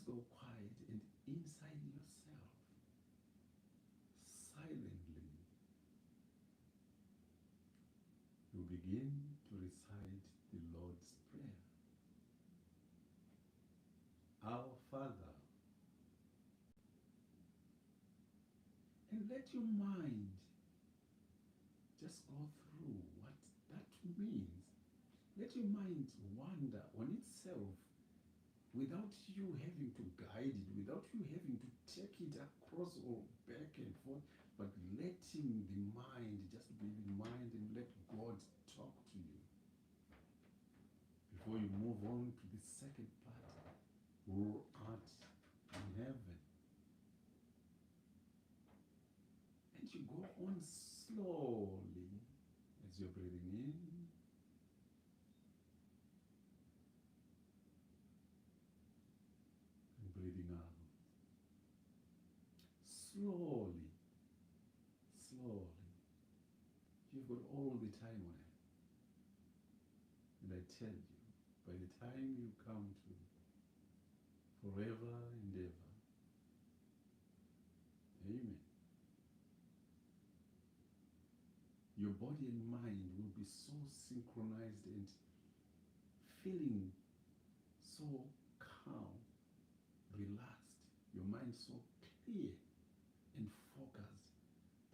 just go quiet and inside yourself, silently, you begin to recite the Lord's Prayer. Our Father. And let your mind just go through what that means. Let your mind wander on itself without you having to guide it, without you having to take it across or back and forth, but letting the mind just be the mind and let God talk to you. Before you move on to the second part, who art in heaven. And you go on slowly as you're breathing in and breathing out. Slowly, slowly. You've got all the time on it. And I tell you, by the time you come to forever and ever, amen, your body and mind will be so synchronized and feeling so calm, relaxed, your mind so clear and focused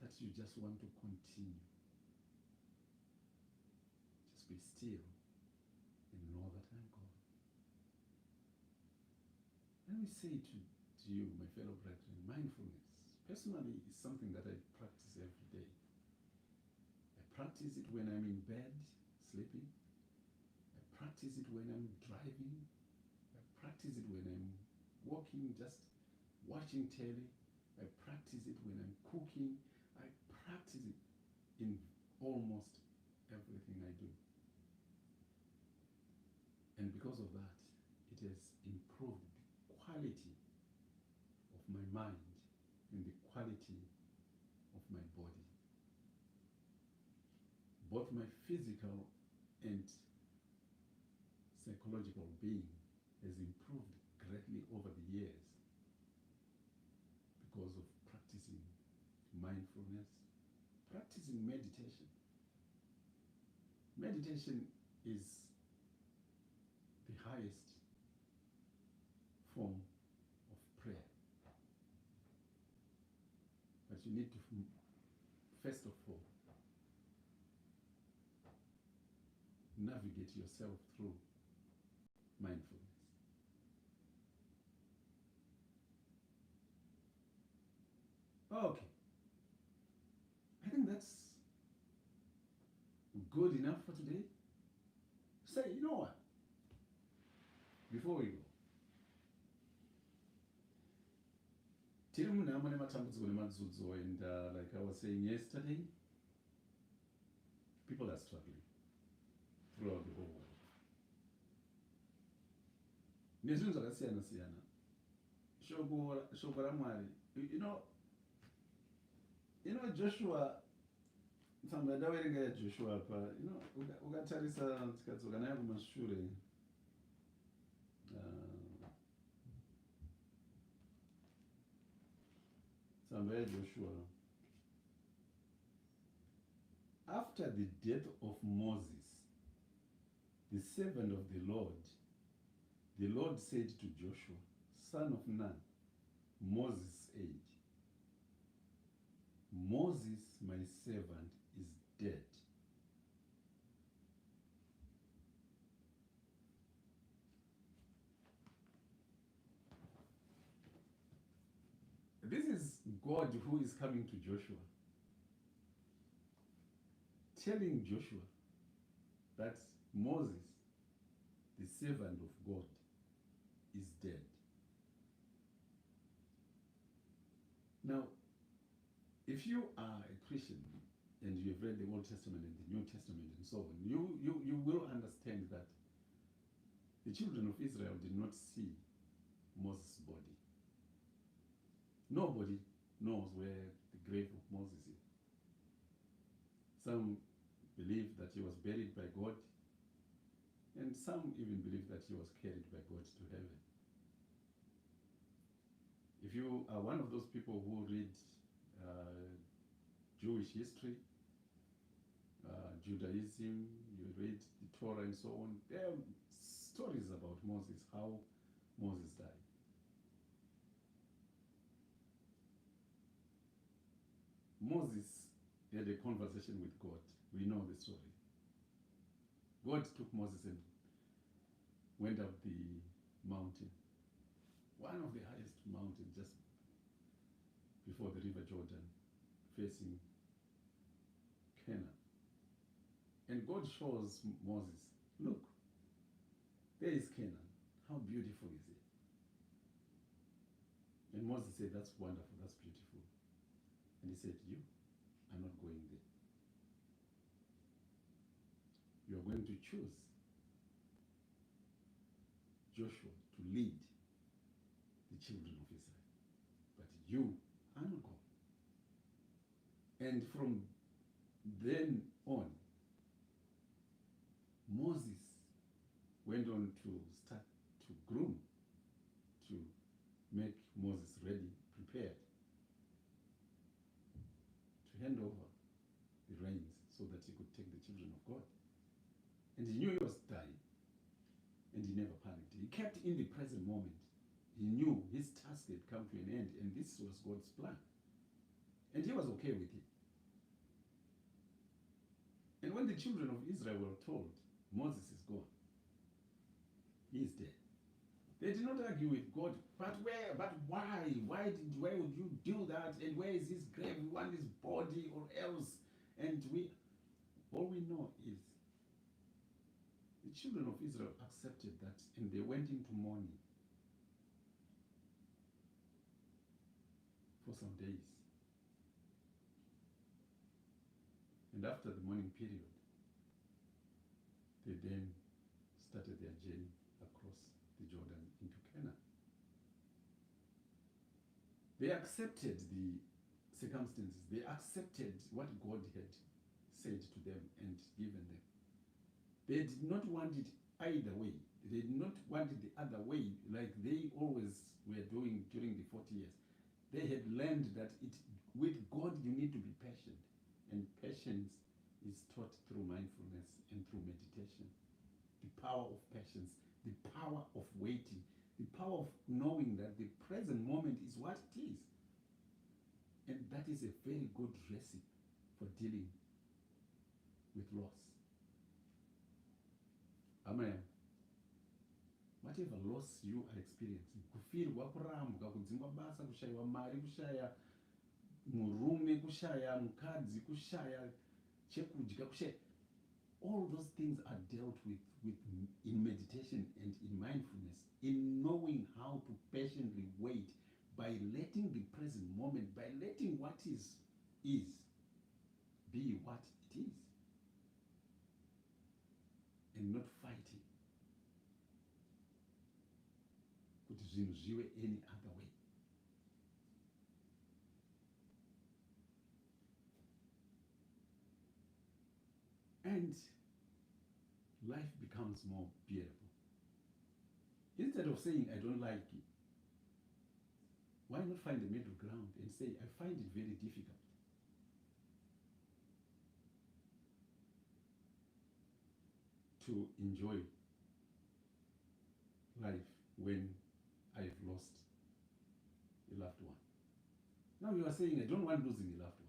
that you just want to continue. Just be still and know that I'm God. Let me say to you, my fellow brethren, mindfulness, personally, is something that I practice every day. I practice it when I'm in bed, sleeping. I practice it when I'm driving. I practice it when I'm walking, just watching telly. I practice it when I'm cooking. I practice it in almost everything I do. And because of that, it has improved the quality of my mind and the quality of my body. Both my physical and psychological being has improved greatly over the years because of practicing mindfulness, practicing meditation. Meditation is the highest form of prayer. But you need to, first of all, navigate yourself through mindfulness. Okay. I think that's good enough for today. Say, you know what? Before we go, tiri munhamo nematambudziko nemadzidzo, and like I was saying yesterday, people are struggling throughout the whole world. Nezvinhu zvakasiyana siyana. Shoko raMwari, you know Joshua, tsamba ndaverenga yaJoshua apa, ukatarisa tikadzoka nayo kumashure, tsamba yaJoshua, after the death of Moses, the servant of the Lord said to Joshua, son of Nun, Moses' age, Moses, my servant, is dead. This is God who is coming to Joshua, telling Joshua that Moses, the servant of God, is dead. Now, if you are a Christian and you've read the Old Testament and the New Testament and so on, you will understand that the children of Israel did not see Moses' body. Nobody knows where the grave of Moses is. Some believe that he was buried by God, and some even believe that he was carried by God to heaven. If you are one of those people who read Jewish history, Judaism, you read the Torah and so on, there are stories about Moses, how Moses died. Moses had a conversation with God. We know the story. God took Moses and went up the mountain, one of the highest mountains just before the river Jordan, facing Canaan. And God shows Moses, look, there is Canaan. How beautiful is it? And Moses said, that's wonderful, that's beautiful. And he said, you are not going there. You are going to choose Joshua to lead the children of Israel. But you are not going. And from then on, Moses went on to start to groom, to make Moses ready, prepared, to hand over the reins so that he could take the children of God. And he knew he was dying, and he never panicked. He kept in the present moment. He knew his task had come to an end, and this was God's plan. And he was okay with it. And when the children of Israel were told, Moses is gone, he is dead, they did not argue with God, but where, but why? Why would you do that? And where is his grave? We want his body or else. And all we know is the children of Israel accepted that, and they went into mourning for some days. And after the mourning period, they then started their journey across the Jordan into Canaan. They accepted the circumstances. They accepted what God had said to them and given them. They did not want it either way. They did not want it the other way, like they always were doing during the 40 years. They had learned that with God you need to be patient. And patience is taught through mindfulness and through meditation. The power of patience, the power of waiting, the power of knowing that the present moment is what it is. And that is a very good recipe for dealing with loss. Amen. Whatever loss you are experiencing, kufirwa, kurambwa, kudzingwa basa, kushaiwa mari, kushaya murume, kushaya mukadzi, kushaya chekudya, kushaya, all those things are dealt with in meditation and in mindfulness, in knowing how to patiently wait by letting the present moment, by letting what is be what it is, and not fighting kuti zvinhu zviwe any other way. And life becomes more bearable. Instead of saying, I don't like it, why not find a middle ground and say, I find it very difficult to enjoy life when I've lost a loved one. Now you are saying, I don't want losing a loved one.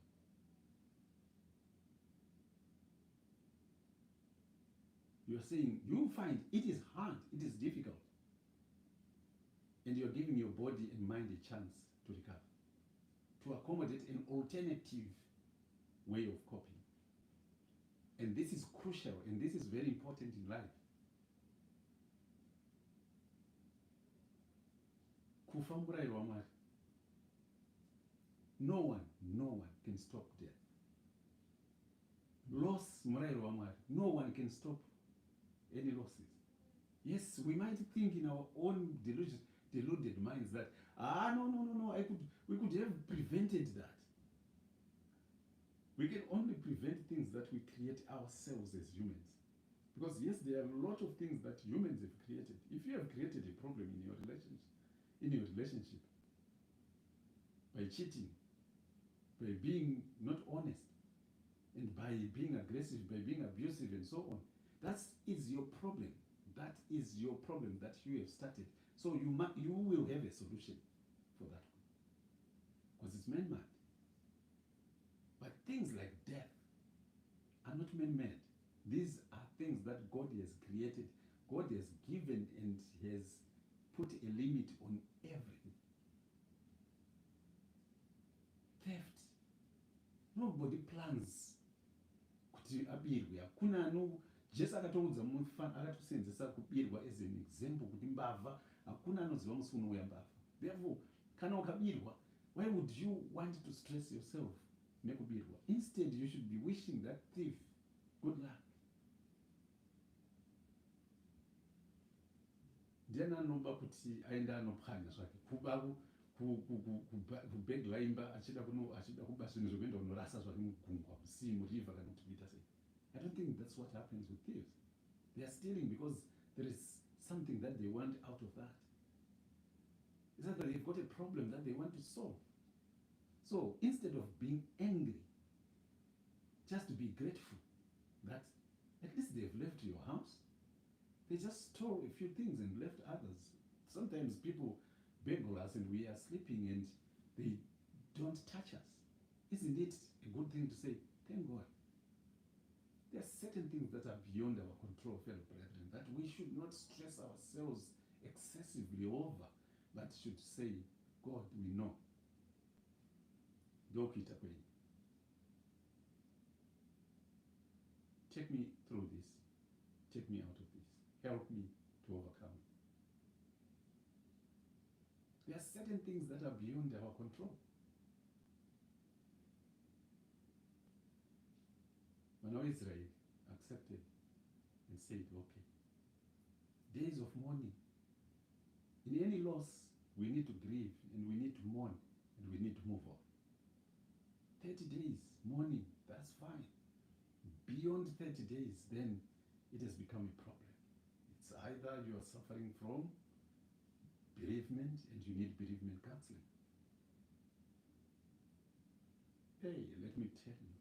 You are saying, you find it is hard, it is difficult. And you're giving your body and mind a chance to recover, to accommodate an alternative way of coping. And this is crucial, and this is very important in life. Kufa murayiro waMwari. No one can stop death. Loss murayiro waMwari. No one can stop any losses. Yes, we might think in our own deluded minds that no, we could have prevented that. We can only prevent things that we create ourselves as humans. Because yes, there are a lot of things that humans have created. If you have created a problem in your relationship, by cheating, by being not honest, and by being aggressive, by being abusive, and so on. That is your problem. That is your problem that you have started. So you will have a solution for that one because it's man-made. But things like death are not man-made. These are things that God has created. God has given and has put a limit on everything. Theft. Nobody plans kuti abirwe. Hakuna Jesu akatoudza akatusenzesa kubirwa as an example kuti mbavha hakuna anoziva musi unouya mbavha. Therefore, kana ukabirwa, why would you want to stress yourself nekubirwa? Instead, you should be wishing that thief good luck. Ndiani anoba kuti aenda anopwanya zvake kubhegla imba achida kuba zvinhu zvokuenda kunorasa zvake mugungwa kusii muriva kana kuti kuita sei. I don't think that's what happens with thieves. They are stealing because there is something that they want out of that. It's not that they've got a problem that they want to solve. So instead of being angry, just be grateful that at least they've left your house. They just stole a few things and left others. Sometimes people bagel us and we are sleeping and they don't touch us. Isn't it a good thing to say, thank God? There are certain things that are beyond our control, fellow brethren, that we should not stress ourselves excessively over, but should say, God, we know. Take me through this. Take me out of this. Help me to overcome. There are certain things that are beyond our control. When Israel accepted and said, okay, days of mourning. In any loss, we need to grieve and we need to mourn and we need to move on. 30 days mourning, that's fine. Beyond 30 days, then it has become a problem. It's either you are suffering from bereavement and you need bereavement counseling. Hey, let me tell you,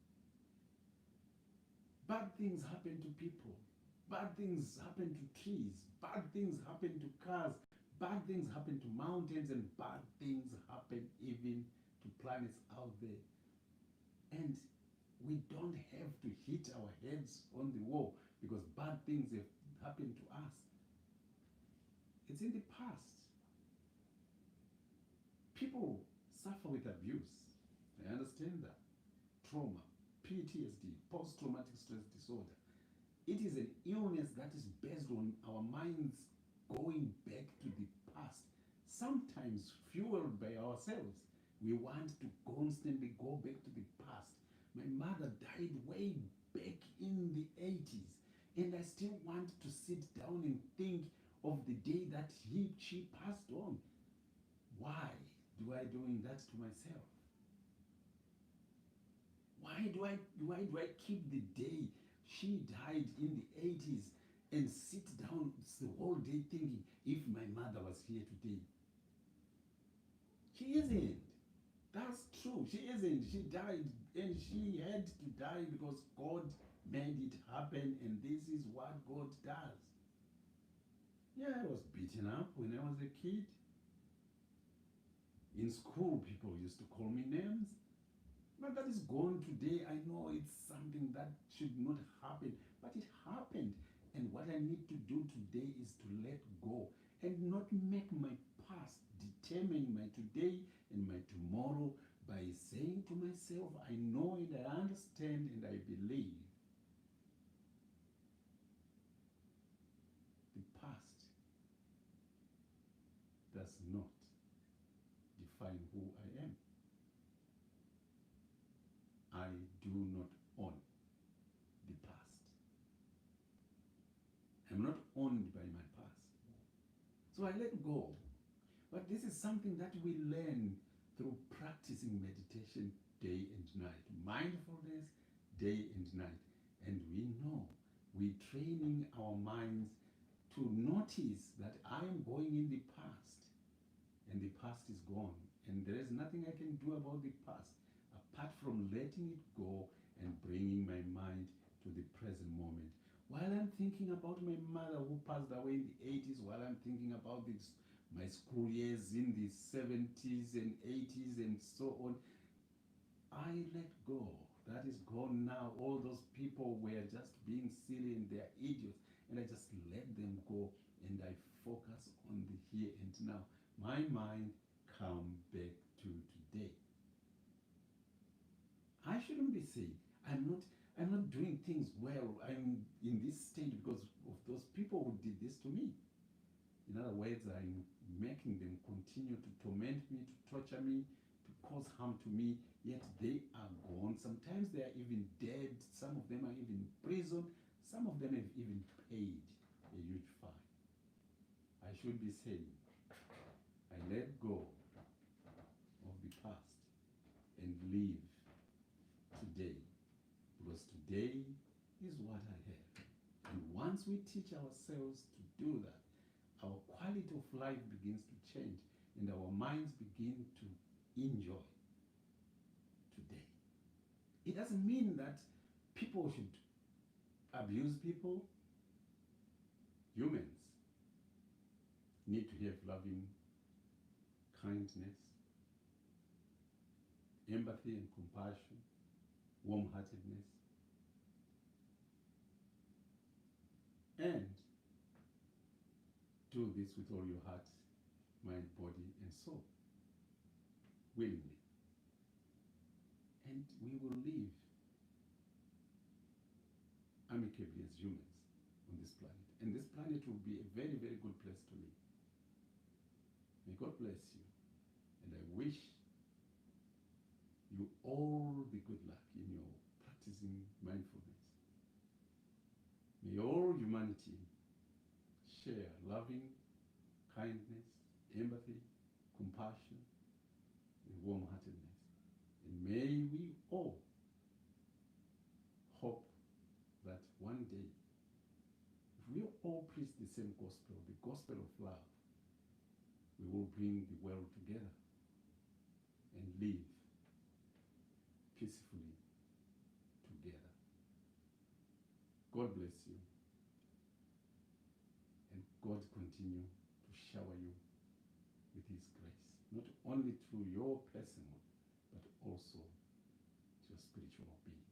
bad things happen to people. Bad things happen to trees. Bad things happen to cars. Bad things happen to mountains, and bad things happen even to planets out there. And we don't have to hit our heads on the wall because bad things have happened to us. It's in the past. People suffer with abuse. I understand that. Trauma, PTSD, post-traumatic stress disorder. It is an illness that is based on our minds going back to the past, sometimes fueled by ourselves. We want to constantly go back to the past. My mother died way back in the 80s, and I still want to sit down and think of the day that she passed on. Why do I doing that to myself? Why do I keep the day she died in the 80s and sit down the whole day thinking if my mother was here today? She isn't. That's true. She isn't. She died and she had to die because God made it happen, and this is what God does. Yeah, I was beaten up when I was a kid. In school, people used to call me names. But that is gone today. I know it's something that should not happen, but it happened. And what I need to do today is to let go and not make my past determine my today and my tomorrow by saying to myself, I know and I understand and I believe the past does not define who I am. I do not own the past. I'm not owned by my past. So I let go. But this is something that we learn through practicing meditation day and night. Mindfulness day and night. And we know we're training our minds to notice that I am going in the past and the past is gone And there is nothing I can do about the past apart from letting it go and bringing my mind to the present moment. While I'm thinking about my mother who passed away in the 80s, while I'm thinking about this, my school years in the 70s and 80s and so on, I let go. That is gone now. All those people were just being silly and they're idiots. And I just let them go and I focus on the here and now. My mind come back to today. I shouldn't be saying I'm not doing things well. I'm in this state because of those people who did this to me. In other words, I'm making them continue to torment me, to torture me, to cause harm to me, yet they are gone. Sometimes they are even dead. Some of them are even in prison. Some of them have even paid a huge fine. I should be saying, I let go of the past and live today, because today is what I have. And once we teach ourselves to do that, our quality of life begins to change and our minds begin to enjoy today. It doesn't mean that people should abuse people. Humans need to have loving kindness, empathy and compassion, warm-heartedness, and do this with all your heart, mind, body, and soul, willingly. And we will live amicably as humans on this planet. And this planet will be a very, very good place to live. May God bless you. And I wish you all the good luck in your practicing mindfulness. May all humanity share loving kindness, empathy, compassion, and warm-heartedness. And may we all hope that one day, if we all preach the same gospel, the gospel of love, we will bring the world together and live peacefully together. God bless you, and God continue to shower you with His grace, not only through your personal, but also to your spiritual being.